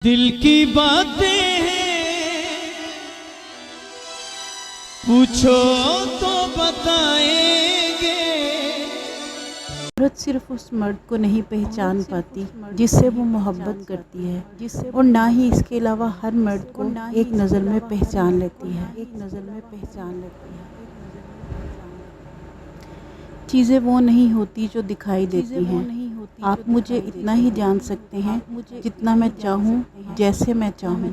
دل کی باتیں ہیں پوچھو تو بتائیں گے۔ عورت صرف اس مرد کو نہیں پہچان پاتی جس سے وہ محبت کرتی ہے، اور نہ ہی اس کے علاوہ ہر مرد کو ایک نظر میں پہچان لیتی ہے۔ چیزیں وہ نہیں ہوتی جو دکھائی دیتی ہیں۔ آپ مجھے اتنا ہی جان سکتے ہیں جتنا میں چاہوں، جیسے میں چاہوں۔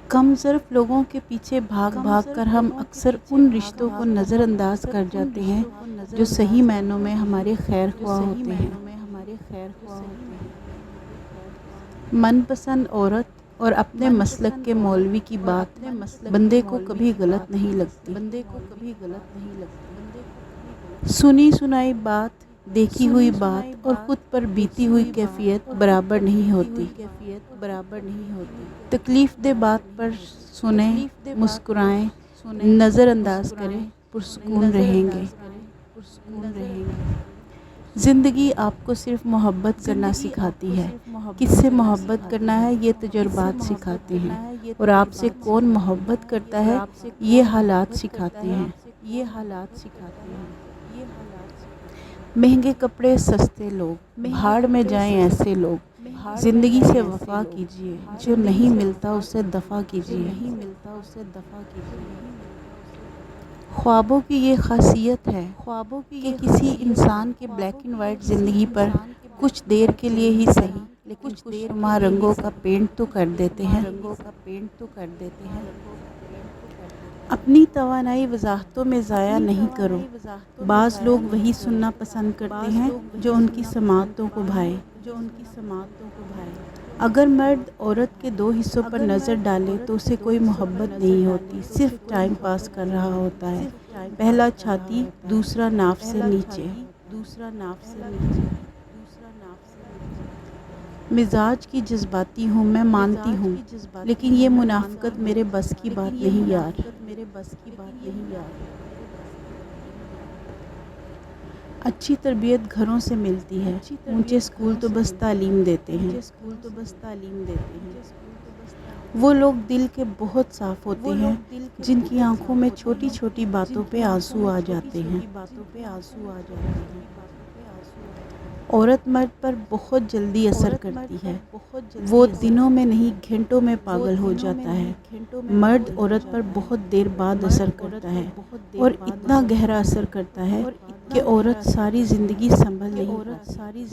کم ظرف لوگوں کے پیچھے بھاگ بھاگ کر ہم اکثر ان رشتوں کو نظر انداز کر جاتے ہیں جو صحیح معنوں میں ہمارے خیر خواہ ہوتے ہیں۔ من پسند عورت اور اپنے مسلک کے مولوی کی بات بندے کو کبھی غلط نہیں لگتی۔ سنی سنائی بات، دیکھی ہوئی بات اور خود پر بیتی ہوئی کیفیت برابر نہیں ہوتی۔ تکلیف دہ بات پر سنیں، مسکرائیں، نظر انداز کریں، پرسکون رہیں گے۔ زندگی آپ کو صرف محبت کرنا سکھاتی ہے۔ کس سے محبت کرنا ہے یہ تجربات سکھاتے ہیں، اور آپ سے کون محبت کرتا ہے یہ حالات سکھاتے ہیں۔ مہنگے کپڑے سستے لوگ، بھاڑ میں جائیں ایسے لوگ۔ زندگی سے وفا کیجیے، جو نہیں ملتا اسے دفع کیجیے۔ خوابوں کی یہ خاصیت ہے کہ کسی انسان کے بلیک اینڈ وائٹ زندگی پر کچھ دیر کے لیے ہی صحیح لیکن خوشنما رنگوں کا پینٹ تو کر دیتے ہیں۔ اپنی توانائی وضاحتوں میں ضائع نہیں کرو۔ بعض لوگ وہی سننا پسند کرتے ہیں جو ان کی سماعتوں کو بھائے۔ اگر مرد عورت کے دو حصوں پر نظر ڈالے تو اسے کوئی محبت نہیں ہوتی، صرف ٹائم پاس کر رہا ہوتا ہے۔ پہلا چھاتی، دوسرا ناف سے نیچے۔ مزاج کی جذباتی ہوں، میں مانتی ہوں، لیکن یہ منافقت میرے بس کی بات نہیں یار۔ اچھی تربیت گھروں سے ملتی ہے، اونچے اسکول تو بس تعلیم دیتے ہیں۔ وہ لوگ دل کے بہت صاف ہوتے ہیں جن کی آنکھوں میں چھوٹی چھوٹی باتوں پہ آنسو آ جاتے ہیں۔ عورت مرد پر بہت جلدی اثر کرتی ہے، وہ دنوں میں نہیں گھنٹوں میں پاگل ہو جاتا ہے۔ مرد عورت پر بہت دیر بعد اثر کرتا ہے، اور اتنا گہرا اثر کرتا ہے کہ عورت ساری زندگی سنبھل نہیں پاتی۔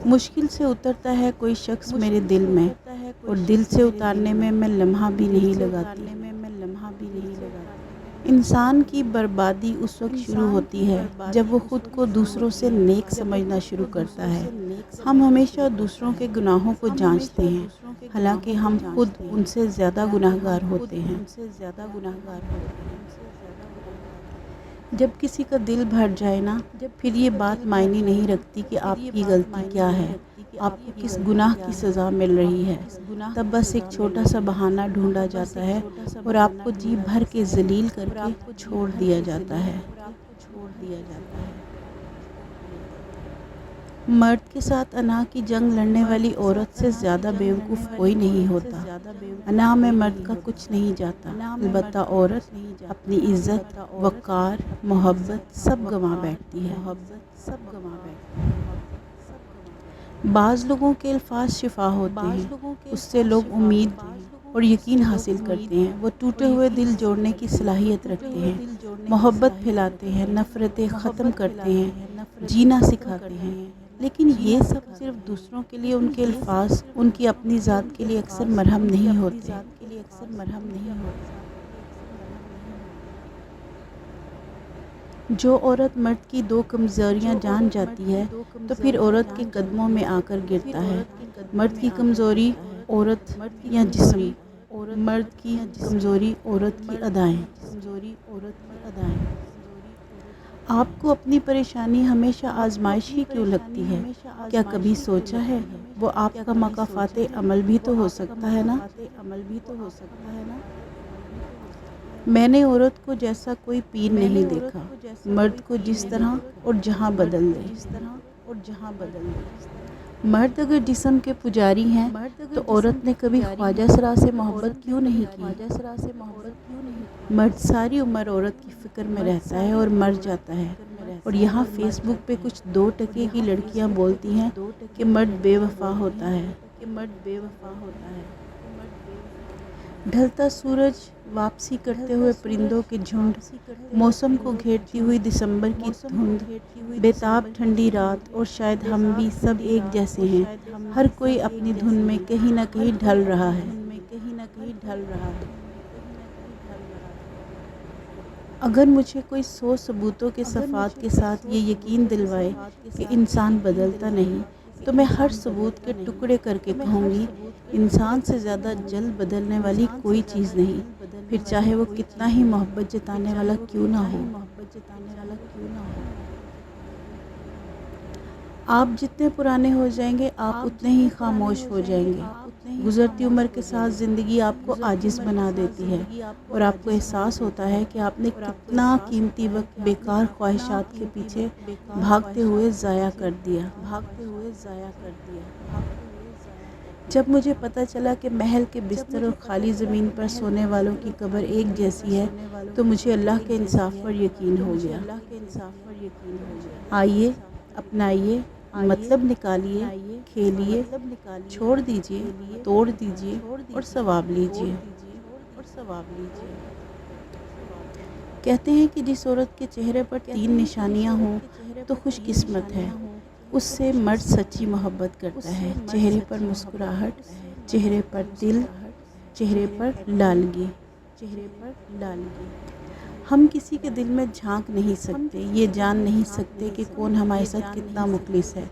مشکل سے اترتا ہے کوئی شخص میرے دل میں، اور دل سے اتارنے میں لمحہ بھی نہیں لگاتی۔ انسان کی بربادی اس وقت شروع ہوتی ہے جب وہ خود کو دوسروں سے نیک سمجھنا شروع کرتا ہے۔ ہم ہمیشہ دوسروں کے گناہوں کو جانچتے ہیں، حالانکہ ہم خود ان سے زیادہ گناہگار ہوتے ہیں۔ جب کسی کا دل بھر جائے نا، پھر یہ بات معنی نہیں رکھتی کہ آپ کی غلطی کیا ہے، آپ کو کس گناہ کی سزا مل رہی ہے۔ تب بس ایک چھوٹا سا بہانہ ڈھونڈا جاتا ہے اور آپ کو جی بھر کے ذلیل کر کے چھوڑ دیا جاتا ہے۔ مرد کے ساتھ انا کی جنگ لڑنے والی عورت سے زیادہ بیوقوف کوئی نہیں ہوتا۔ انا میں مرد کا کچھ نہیں جاتا، البتہ عورت اپنی عزت، وقار، محبت سب گنوا بیٹھتی ہے۔ بعض لوگوں کے الفاظ شفا ہوتے ہیں، اس سے لوگ امید اور یقین حاصل کرتے ہیں۔ وہ ٹوٹے ہوئے دل جوڑنے کی صلاحیت رکھتے ہیں، محبت پھیلاتے ہیں، نفرتیں ختم کرتے ہیں، جینا سکھاتے ہیں۔ لیکن یہ سب صرف دوسروں کے لیے ان کے الفاظ ان کی اپنی ذات کے لیے اکثر مرہم نہیں ہوتے۔ جو عورت مرد کی دو کمزوریاں جان جاتی ہے تو پھر عورت کے قدموں میں آ کر گرتا ہے۔ مرد کی کمزوری عورت یا جسم، مرد کی کمزوری عورت کی ادائیں۔ آپ کو اپنی پریشانی ہمیشہ آزمائش ہی کیوں لگتی ہے؟ کیا کبھی سوچا ہے وہ آپ کا مکافات عمل بھی تو ہو سکتا ہے نا؟ میں نے عورت کو جیسا کوئی پیر نہیں دیکھا، مرد کو جس طرح اور جہاں بدل دے۔ اور جہاں بدل دے۔ مرد اگر جسم کے پجاری ہیں تو عورت نے کبھی خواجہ سرا سے محبت کیوں نہیں کی؟ مرد ساری عمر عورت کی فکر میں رہتا ہے اور مر جاتا ہے، اور یہاں فیس بک پہ کچھ 2 ٹکے کی لڑکیاں بولتی ہیں کہ مرد بے وفا ہوتا ہے۔ ڈھلتا سورج، واپسی کرتے ہوئے پرندوں کے جھنڈ، موسم کو گھیرتی ہوئی دسمبر کی دھند، بےتاب ٹھنڈی رات، اور شاید ہم بھی سب ایک جیسے ہیں، ہر کوئی اپنی دھن میں کہیں نہ کہیں ڈھل رہا ہے۔ اگر مجھے کوئی 100 ثبوتوں کے صفات کے ساتھ یہ یقین دلوائے کہ انسان بدلتا نہیں، تو میں ہر ثبوت کے ٹکڑے کر کے کہوں گی انسان سے زیادہ جلد بدلنے والی کوئی چیز نہیں، پھر چاہے وہ کتنا ہی محبت جتانے والا کیوں نہ ہو۔ آپ جتنے پرانے ہو جائیں گے آپ اتنے ہی خاموش ہو جائیں گے۔ گزرتی عمر کے ساتھ زندگی آپ کو عاجز بنا دیتی ہے، اور آپ کو احساس ہوتا ہے کہ آپ نے کتنا قیمتی وقت بیکار خواہشات کے پیچھے بھاگتے ہوئے ضائع کر دیا۔ جب مجھے پتہ چلا کہ محل کے بستر اور خالی زمین پر سونے والوں کی قبر ایک جیسی ہے تو مجھے اللہ کے انصاف پر یقین ہو گیا۔ آئیے، اپنائیے، مطلب نکالیے، کھیلیے، چھوڑ دیجیے، توڑ دیجیے اور ثواب لیجیے۔ کہتے ہیں کہ جس عورت کے چہرے پر 3 نشانیاں ہوں تو خوش قسمت ہے، اس سے مرد سچی محبت کرتا ہے۔ چہرے پر مسکراہٹ، چہرے پر دل، چہرے پر لالگی۔ ہم کسی کے دل میں جھانک نہیں سکتے، یہ جان نہیں سکتے کہ کون ہمارے ساتھ کتنا مخلص ہے،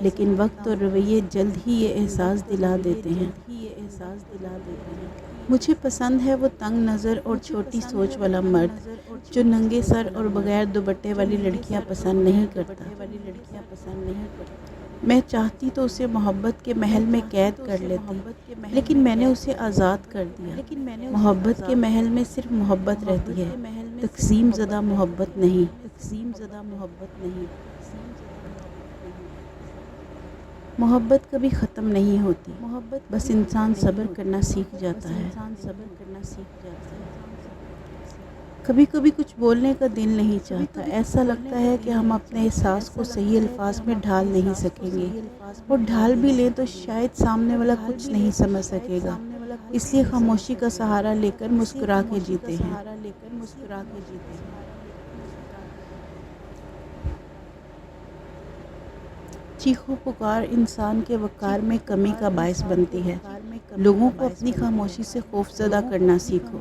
لیکن وقت اور رویے جلد ہی یہ احساس دلا دیتے ہیں۔ مجھے پسند ہے وہ تنگ نظر اور چھوٹی سوچ والا مرد جو ننگے سر اور بغیر دوپٹے والی لڑکیاں پسند نہیں کرتا۔ میں چاہتی تو اسے محبت کے محل میں قید کر لیتی، لیکن میں نے اسے آزاد کر دیا۔ محبت کے محل میں صرف محبت رہتی ہے، تقسیم زدہ محبت نہیں۔ محبت کبھی ختم نہیں ہوتی، بس انسان صبر کرنا سیکھ جاتا ہے۔ کبھی کبھی کچھ بولنے کا دل نہیں چاہتا، ایسا لگتا ہے کہ ہم اپنے احساس کو صحیح الفاظ میں ڈھال نہیں سکیں گے، اور ڈھال بھی لیں تو شاید سامنے والا کچھ نہیں سمجھ سکے گا، اس لیے خاموشی کا سہارا لے کر مسکرا کے جیتے ہیں۔ چیخو پکار انسان کے وقار میں کمی کا باعث بنتی ہے۔ لوگوں کو اپنی خاموشی سے خوفزدہ کرنا سیکھو۔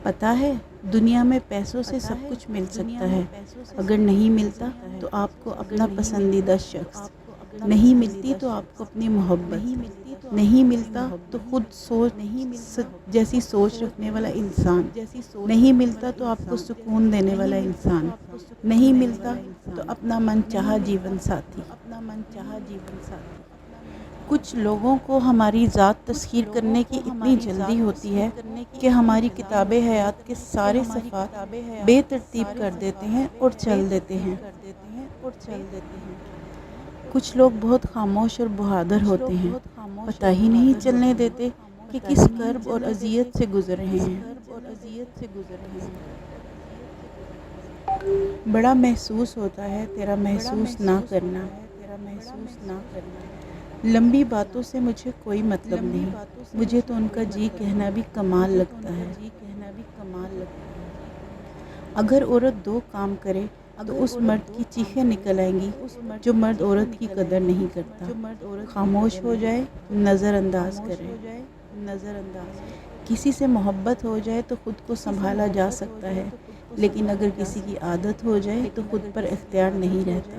پتہ ہے دنیا میں پیسوں سے سب کچھ مل سکتا ہے، اگر نہیں ملتا تو آپ کو اپنا پسندیدہ شخص، نہیں ملتی تو آپ کو اپنی محبت، نہیں ملتا تو خود جیسی سوچ رکھنے والا انسان، نہیں ملتا تو آپ کو سکون دینے والا انسان، نہیں ملتا تو اپنا من چاہا جیون ساتھی۔ کچھ لوگوں کو ہماری ذات تسخیر کرنے کی اتنی جلدی ہوتی ہے کہ ہماری کتاب حیات کے سارے صفحات بے ترتیب کر دیتے ہیں اور چل دیتے ہیں۔ کچھ لوگ بہت خاموش اور بہادر ہوتے ہیں، پتہ ہی نہیں چلنے دیتے کہ کس کرب اور اذیت سے گزر رہے ہیں۔ بڑا محسوس ہوتا ہے تیرا محسوس نہ کرنا۔ لمبی باتوں سے مجھے کوئی مطلب نہیں، مجھے تو ان کا جی کہنا بھی کمال لگتا ہے۔ اگر عورت 2 کام کرے تو اس مرد کی چیخیں نکل آئیں گی جو مرد عورت کی قدر نہیں کرتا۔ خاموش ہو جائے، نظر انداز کرے۔ کسی سے محبت ہو جائے تو خود کو سنبھالا جا سکتا ہے، لیکن اگر کسی کی عادت ہو جائے تو خود پر اختیار نہیں رہتا۔